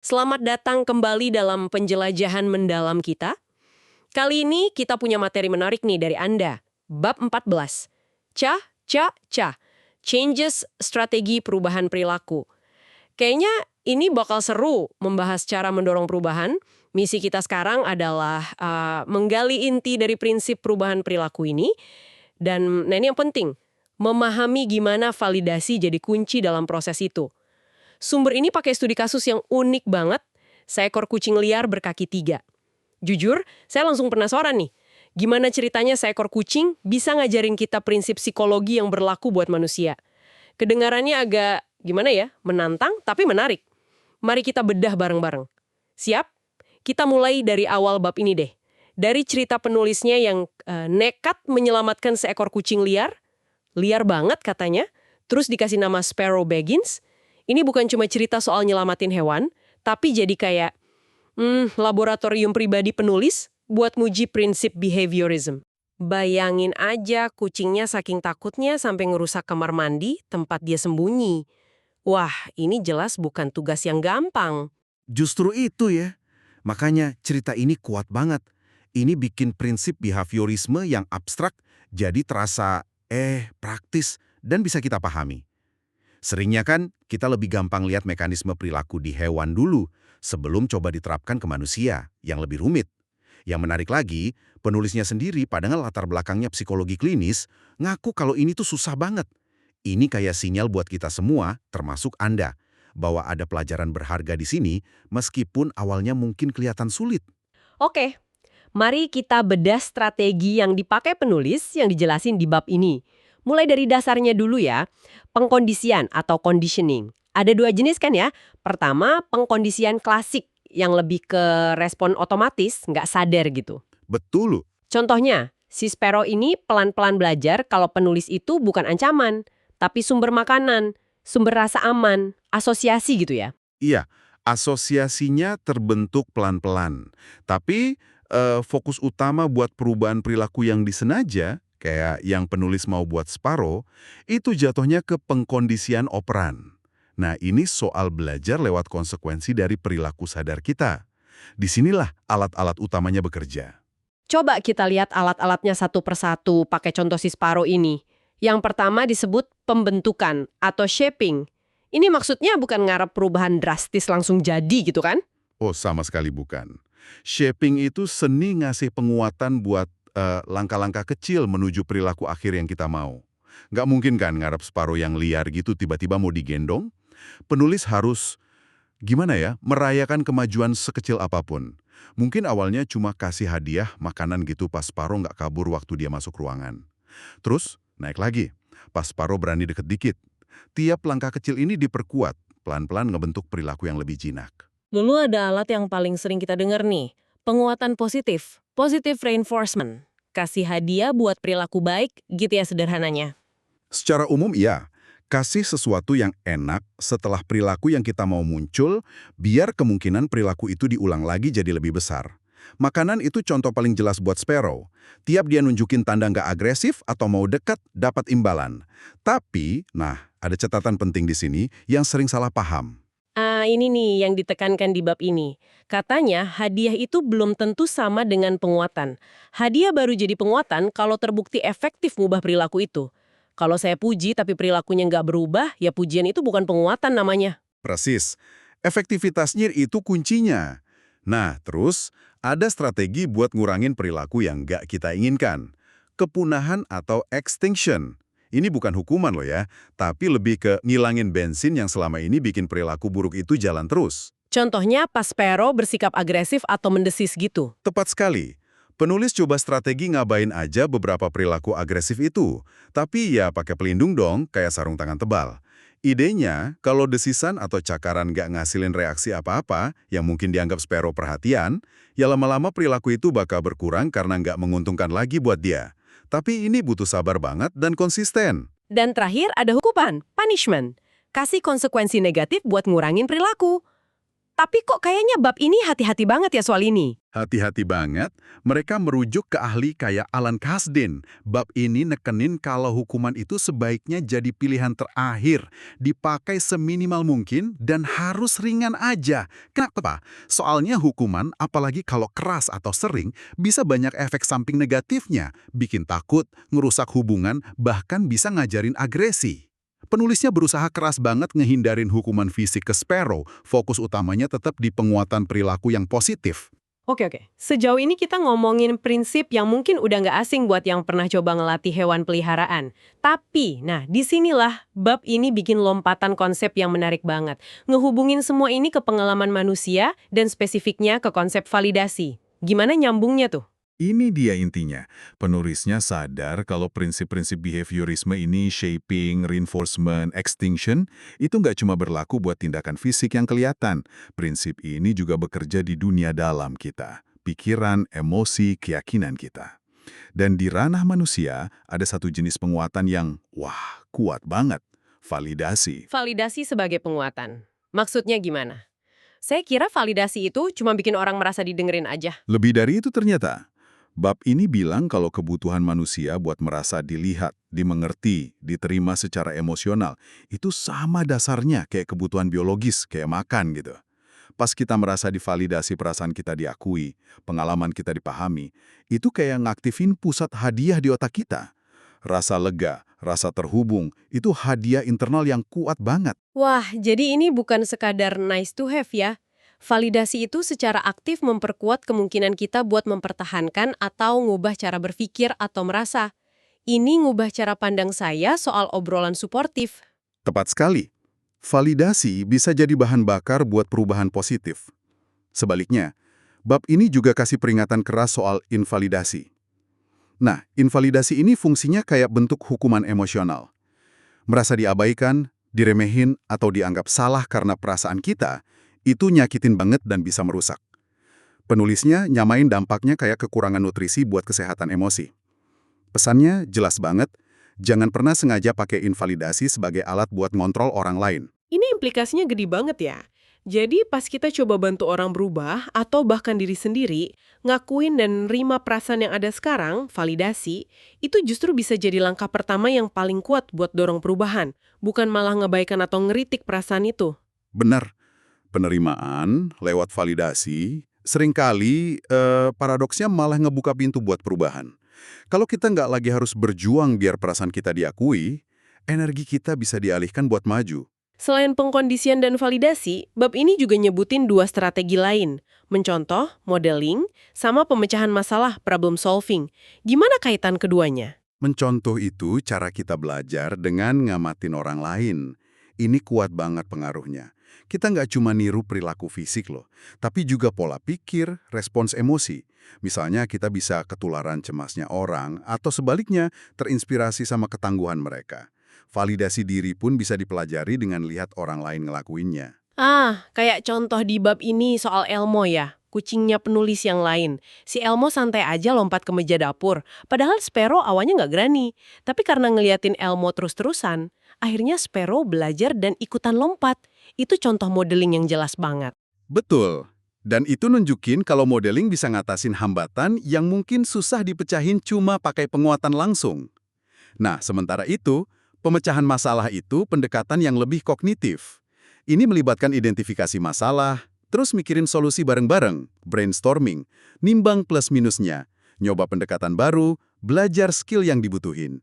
Selamat datang kembali dalam penjelajahan mendalam kita. Kali ini kita punya materi menarik nih dari Anda. Bab 14. Ca, ca, ca. Changes strategi perubahan perilaku. Kayaknya ini bakal seru membahas cara mendorong perubahan. Misi kita sekarang adalah menggali inti dari prinsip perubahan perilaku ini. Dan ini yang penting, memahami gimana validasi jadi kunci dalam proses itu. Sumber ini pakai studi kasus yang unik banget, seekor kucing liar berkaki 3. Jujur, saya langsung penasaran nih, gimana ceritanya seekor kucing bisa ngajarin kita prinsip psikologi yang berlaku buat manusia. Kedengarannya agak, gimana ya, menantang tapi menarik. Mari kita bedah bareng-bareng. Siap? Kita mulai dari awal bab ini deh. Dari cerita penulisnya yang nekat menyelamatkan seekor kucing liar banget katanya, terus dikasih nama Sparrow Baggins. Ini bukan cuma cerita soal nyelamatin hewan, tapi jadi kayak laboratorium pribadi penulis buat nguji prinsip behaviorism. Bayangin aja kucingnya saking takutnya sampai ngerusak kamar mandi tempat dia sembunyi. Wah, ini jelas bukan tugas yang gampang. Justru itu ya. Makanya cerita ini kuat banget. Ini bikin prinsip behaviorisme yang abstrak jadi terasa praktis dan bisa kita pahami. Seringnya kan kita lebih gampang lihat mekanisme perilaku di hewan dulu sebelum coba diterapkan ke manusia yang lebih rumit. Yang menarik lagi, penulisnya sendiri padahal latar belakangnya psikologi klinis ngaku kalau ini tuh susah banget. Ini kayak sinyal buat kita semua, termasuk Anda, bahwa ada pelajaran berharga di sini meskipun awalnya mungkin kelihatan sulit. Oke, mari kita bedah strategi yang dipakai penulis yang dijelasin di bab ini. Mulai dari dasarnya dulu ya, pengkondisian atau conditioning. Ada 2 jenis kan ya. Pertama, pengkondisian klasik yang lebih ke respon otomatis, nggak sadar gitu. Betul. Contohnya, si Sparrow ini pelan-pelan belajar kalau penulis itu bukan ancaman, tapi sumber makanan, sumber rasa aman, asosiasi gitu ya. Iya, asosiasinya terbentuk pelan-pelan. Tapi fokus utama buat perubahan perilaku yang disengaja, kayak yang penulis mau buat Sparrow, itu jatuhnya ke pengkondisian operan. Nah, ini soal belajar lewat konsekuensi dari perilaku sadar kita. Disinilah alat-alat utamanya bekerja. Coba kita lihat alat-alatnya satu persatu pakai contoh si Sparrow ini. Yang pertama disebut pembentukan atau shaping. Ini maksudnya bukan ngarep perubahan drastis langsung jadi gitu kan? Oh, sama sekali bukan. Shaping itu seni ngasih penguatan buat langkah-langkah kecil menuju perilaku akhir yang kita mau. Nggak mungkin kan ngarep Sparrow yang liar gitu tiba-tiba mau digendong? Penulis harus, gimana ya, merayakan kemajuan sekecil apapun. Mungkin awalnya cuma kasih hadiah makanan gitu pas Sparrow nggak kabur waktu dia masuk ruangan. Terus, naik lagi. Pas Sparrow berani deket dikit. Tiap langkah kecil ini diperkuat, pelan-pelan ngebentuk perilaku yang lebih jinak. Dulu ada alat yang paling sering kita dengar nih, penguatan positif, positive reinforcement. Kasih hadiah buat perilaku baik, gitu ya sederhananya. Secara umum iya, kasih sesuatu yang enak setelah perilaku yang kita mau muncul, biar kemungkinan perilaku itu diulang lagi jadi lebih besar. Makanan itu contoh paling jelas buat Sparrow. Tiap dia nunjukin tanda nggak agresif atau mau dekat, dapat imbalan. Tapi, ada catatan penting di sini yang sering salah paham. Ini nih yang ditekankan di bab ini. Katanya hadiah itu belum tentu sama dengan penguatan. Hadiah baru jadi penguatan kalau terbukti efektif mengubah perilaku itu. Kalau saya puji tapi perilakunya nggak berubah, ya pujian itu bukan penguatan namanya. Persis. Efektivitasnya itu kuncinya. Nah, terus ada strategi buat ngurangin perilaku yang nggak kita inginkan. Kepunahan atau extinction. Ini bukan hukuman loh ya, tapi lebih ke ngilangin bensin yang selama ini bikin perilaku buruk itu jalan terus. Contohnya pas Sparrow bersikap agresif atau mendesis gitu. Tepat sekali. Penulis coba strategi ngabain aja beberapa perilaku agresif itu. Tapi ya pakai pelindung dong, kayak sarung tangan tebal. Idenya, kalau desisan atau cakaran nggak ngasilin reaksi apa-apa yang mungkin dianggap Sparrow perhatian, ya lama-lama perilaku itu bakal berkurang karena nggak menguntungkan lagi buat dia. Tapi ini butuh sabar banget dan konsisten. Dan terakhir ada hukuman, punishment. Kasih konsekuensi negatif buat ngurangin perilaku. Tapi kok kayaknya bab ini hati-hati banget ya soal ini. Hati-hati banget, mereka merujuk ke ahli kayak Alan Kasdan. Bab ini nekenin kalau hukuman itu sebaiknya jadi pilihan terakhir, dipakai seminimal mungkin dan harus ringan aja. Kenapa? Soalnya hukuman, apalagi kalau keras atau sering, bisa banyak efek samping negatifnya, bikin takut, ngerusak hubungan, bahkan bisa ngajarin agresi. Penulisnya berusaha keras banget ngehindarin hukuman fisik ke Sparrow, fokus utamanya tetap di penguatan perilaku yang positif. Oke. Sejauh ini kita ngomongin prinsip yang mungkin udah nggak asing buat yang pernah coba ngelatih hewan peliharaan. Tapi, nah disinilah bab ini bikin lompatan konsep yang menarik banget. Ngehubungin semua ini ke pengalaman manusia dan spesifiknya ke konsep validasi. Gimana nyambungnya tuh? Ini dia intinya. Penulisnya sadar kalau prinsip-prinsip behaviorisme ini shaping, reinforcement, extinction, itu nggak cuma berlaku buat tindakan fisik yang kelihatan. Prinsip ini juga bekerja di dunia dalam kita. Pikiran, emosi, keyakinan kita. Dan di ranah manusia, ada satu jenis penguatan yang, wah, kuat banget. Validasi. Validasi sebagai penguatan. Maksudnya gimana? Saya kira validasi itu cuma bikin orang merasa didengerin aja. Lebih dari itu ternyata. Bab ini bilang kalau kebutuhan manusia buat merasa dilihat, dimengerti, diterima secara emosional, itu sama dasarnya kayak kebutuhan biologis, kayak makan gitu. Pas kita merasa divalidasi perasaan kita diakui, pengalaman kita dipahami, itu kayak ngaktifin pusat hadiah di otak kita. Rasa lega, rasa terhubung, itu hadiah internal yang kuat banget. Wah, jadi ini bukan sekadar nice to have ya. Validasi itu secara aktif memperkuat kemungkinan kita buat mempertahankan atau ngubah cara berpikir atau merasa. Ini ngubah cara pandang saya soal obrolan suportif. Tepat sekali. Validasi bisa jadi bahan bakar buat perubahan positif. Sebaliknya, bab ini juga kasih peringatan keras soal invalidasi. Nah, invalidasi ini fungsinya kayak bentuk hukuman emosional. Merasa diabaikan, diremehin, atau dianggap salah karena perasaan kita, itu nyakitin banget dan bisa merusak. Penulisnya nyamain dampaknya kayak kekurangan nutrisi buat kesehatan emosi. Pesannya jelas banget, jangan pernah sengaja pakai invalidasi sebagai alat buat ngontrol orang lain. Ini implikasinya gede banget ya. Jadi pas kita coba bantu orang berubah atau bahkan diri sendiri, ngakuin dan nerima perasaan yang ada sekarang, validasi, itu justru bisa jadi langkah pertama yang paling kuat buat dorong perubahan, bukan malah ngebaikan atau ngeritik perasaan itu. Benar, penerimaan lewat validasi seringkali paradoksnya malah ngebuka pintu buat perubahan. Kalau kita nggak lagi harus berjuang biar perasaan kita diakui, energi kita bisa dialihkan buat maju. Selain pengkondisian dan validasi, bab ini juga nyebutin dua strategi lain, mencontoh, modeling, sama pemecahan masalah, problem solving. Gimana kaitan keduanya? Mencontoh itu cara kita belajar dengan ngamatin orang lain. Ini kuat banget pengaruhnya. Kita nggak cuma niru perilaku fisik loh, tapi juga pola pikir, respons emosi. Misalnya kita bisa ketularan cemasnya orang, atau sebaliknya terinspirasi sama ketangguhan mereka. Validasi diri pun bisa dipelajari dengan lihat orang lain ngelakuinnya. Kayak contoh di bab ini soal Elmo ya, kucingnya penulis yang lain. Si Elmo santai aja lompat ke meja dapur, padahal Sparrow awalnya nggak berani. Tapi karena ngeliatin Elmo terus-terusan, akhirnya Sparrow belajar dan ikutan lompat. Itu contoh modeling yang jelas banget. Betul. Dan itu nunjukin kalau modeling bisa ngatasin hambatan yang mungkin susah dipecahin cuma pakai penguatan langsung. Nah, sementara itu, pemecahan masalah itu pendekatan yang lebih kognitif. Ini melibatkan identifikasi masalah, terus mikirin solusi bareng-bareng, brainstorming, nimbang plus minusnya, nyoba pendekatan baru, belajar skill yang dibutuhin.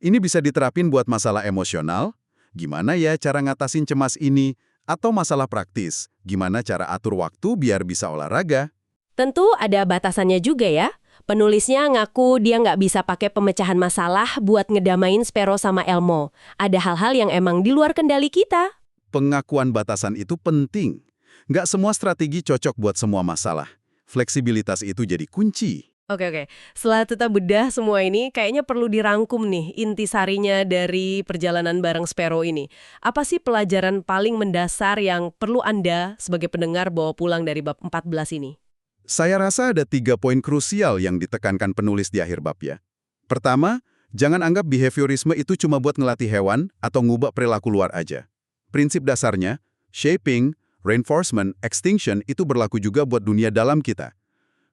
Ini bisa diterapin buat masalah emosional, gimana ya cara ngatasin cemas ini, atau masalah praktis, gimana cara atur waktu biar bisa olahraga. Tentu ada batasannya juga ya. Penulisnya ngaku dia nggak bisa pakai pemecahan masalah buat ngedamain Sparrow sama Elmo. Ada hal-hal yang emang di luar kendali kita. Pengakuan batasan itu penting. Nggak semua strategi cocok buat semua masalah. Fleksibilitas itu jadi kunci. Oke. Setelah kita bedah semua ini, kayaknya perlu dirangkum nih intisarinya dari perjalanan bareng Sparrow ini. Apa sih pelajaran paling mendasar yang perlu Anda sebagai pendengar bawa pulang dari bab 14 ini? Saya rasa ada 3 poin krusial yang ditekankan penulis di akhir bab ya. Pertama, jangan anggap behaviorisme itu cuma buat ngelatih hewan atau ngubah perilaku luar aja. Prinsip dasarnya, shaping, Reinforcement, extinction itu berlaku juga buat dunia dalam kita.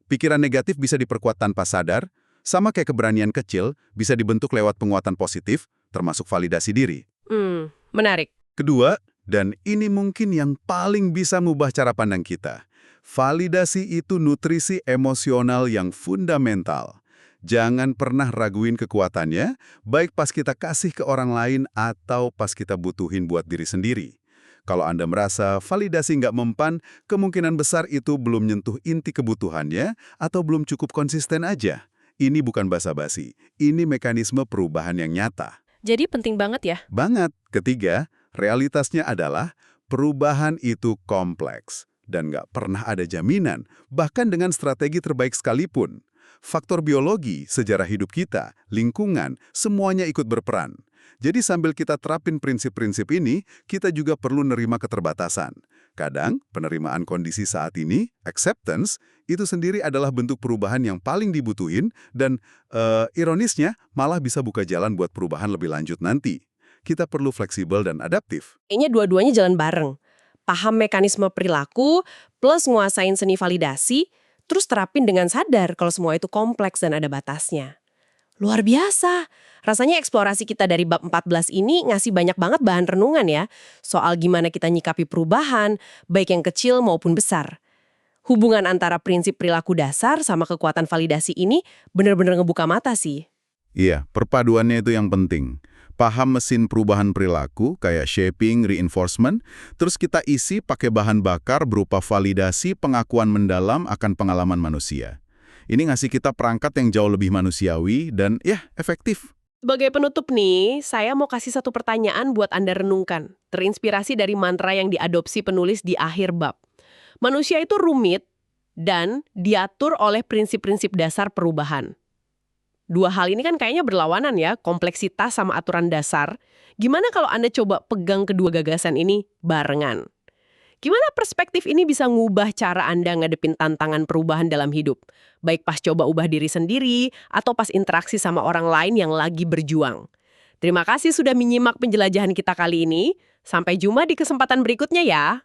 Pikiran negatif bisa diperkuat tanpa sadar, sama kayak keberanian kecil bisa dibentuk lewat penguatan positif, termasuk validasi diri. Menarik. Kedua, dan ini mungkin yang paling bisa mengubah cara pandang kita. Validasi itu nutrisi emosional yang fundamental. Jangan pernah raguin kekuatannya, baik pas kita kasih ke orang lain atau pas kita butuhin buat diri sendiri. Kalau Anda merasa validasi nggak mempan, kemungkinan besar itu belum nyentuh inti kebutuhannya atau belum cukup konsisten aja. Ini bukan basa-basi, ini mekanisme perubahan yang nyata. Jadi penting banget ya. Banget. Ketiga, realitasnya adalah perubahan itu kompleks dan nggak pernah ada jaminan, bahkan dengan strategi terbaik sekalipun. Faktor biologi, sejarah hidup kita, lingkungan, semuanya ikut berperan. Jadi sambil kita terapin prinsip-prinsip ini, kita juga perlu nerima keterbatasan. Kadang, penerimaan kondisi saat ini, acceptance, itu sendiri adalah bentuk perubahan yang paling dibutuhin dan, ironisnya, malah bisa buka jalan buat perubahan lebih lanjut nanti. Kita perlu fleksibel dan adaptif. Kayaknya dua-duanya jalan bareng. Paham mekanisme perilaku, plus nguasain seni validasi, terus terapin dengan sadar kalau semua itu kompleks dan ada batasnya. Luar biasa. Rasanya eksplorasi kita dari bab 14 ini ngasih banyak banget bahan renungan ya, soal gimana kita nyikapi perubahan, baik yang kecil maupun besar. Hubungan antara prinsip perilaku dasar sama kekuatan validasi ini benar-benar ngebuka mata sih. Iya, perpaduannya itu yang penting. Paham mesin perubahan perilaku, kayak shaping, reinforcement, terus kita isi pakai bahan bakar berupa validasi pengakuan mendalam akan pengalaman manusia. Ini ngasih kita perangkat yang jauh lebih manusiawi dan efektif. Sebagai penutup nih, saya mau kasih satu pertanyaan buat Anda renungkan. Terinspirasi dari mantra yang diadopsi penulis di akhir bab. Manusia itu rumit dan diatur oleh prinsip-prinsip dasar perubahan. Dua hal ini kan kayaknya berlawanan ya, kompleksitas sama aturan dasar. Gimana kalau Anda coba pegang kedua gagasan ini barengan? Gimana perspektif ini bisa ngubah cara Anda ngadepin tantangan perubahan dalam hidup? Baik pas coba ubah diri sendiri, atau pas interaksi sama orang lain yang lagi berjuang. Terima kasih sudah menyimak penjelajahan kita kali ini. Sampai jumpa di kesempatan berikutnya ya.